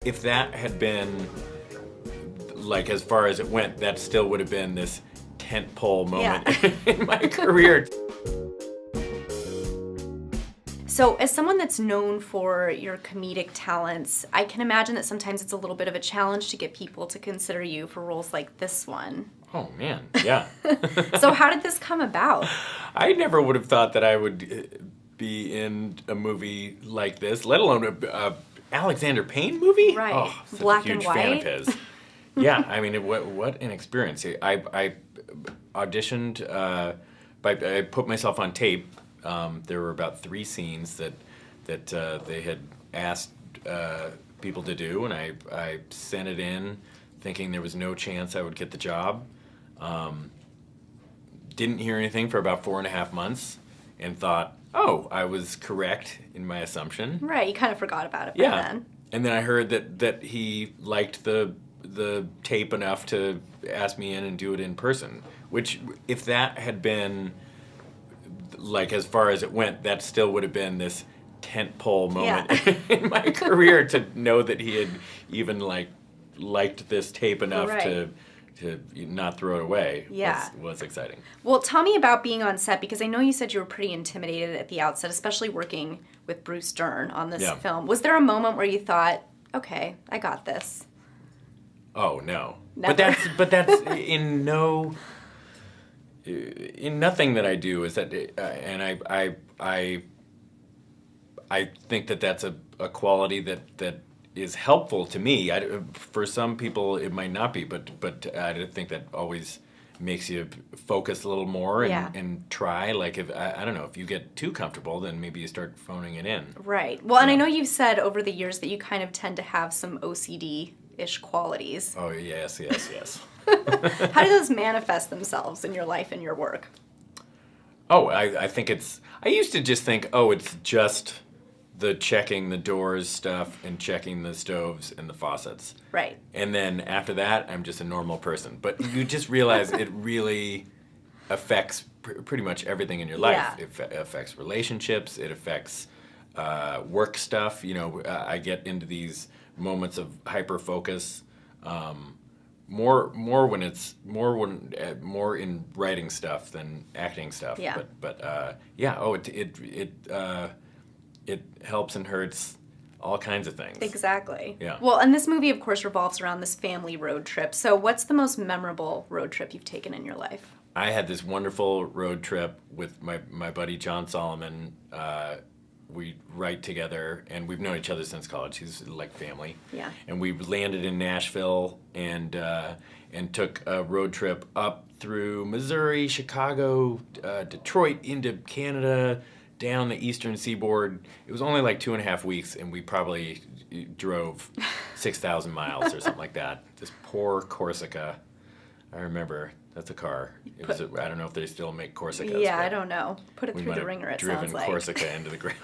If that had been, like, as far as it went, that still would have been this tentpole moment in my career. So as someone that's known for your comedic talents, I can imagine that sometimes it's a little bit of a challenge to get people to consider you for roles like this one. Oh, man, yeah. So how did this come about? I never would have thought that I would be in a movie like this, let alone a Alexander Payne movie? Right. Oh, such Black a huge and white. fan of his. Yeah, I mean, what an experience. I auditioned, I put myself on tape. There were about 3 scenes that they had asked people to do, and I sent it in thinking there was no chance I would get the job. Didn't hear anything for about 4.5 months and thought, oh, I was correct in my assumption. Right, you kind of forgot about it by then. And then I heard that he liked the tape enough to ask me in and do it in person, which, if that had been, like, as far as it went, that still would have been this tentpole moment in my career, to know that he had even, like, liked this tape enough to not throw it away was exciting. Well, tell me about being on set, because I know you said you were pretty intimidated at the outset, especially working with Bruce Dern on this film. Was there a moment where you thought, okay, I got this? Oh, no. Never. But that's in nothing that I do is that, and I think that that's a quality that is helpful to me. For some people it might not be, but I think that always makes you focus a little more and try. Like, if I don't know, if you get too comfortable, then maybe you start phoning it in. Right. Well, and I know you've said over the years that you kind of tend to have some OCD-ish qualities. Oh, yes. How do those manifest themselves in your life and your work? Oh, I think I used to just think, oh, it's just the checking the doors stuff and checking the stoves and the faucets. Right. And then after that, I'm just a normal person. But you just realize it really affects pretty much everything in your life. Yeah. It affects relationships. It affects work stuff. You know, I get into these moments of hyper focus. More in writing stuff than acting stuff. Yeah. But it helps and hurts all kinds of things. Exactly. Yeah. Well, and this movie, of course, revolves around this family road trip. So what's the most memorable road trip you've taken in your life? I had this wonderful road trip with my buddy John Solomon. We write together, and we've known each other since college. He's like family. Yeah. And we landed in Nashville and took a road trip up through Missouri, Chicago, Detroit, into Canada, down the eastern seaboard. It was only like 2.5 weeks, and we probably drove 6,000 miles or something like that. This poor Corsica. I remember. That's a car. It was I don't know if they still make Corsicas. Yeah, I don't know. Put it through the ringer, it sounds like. We might have driven Corsica into the ground.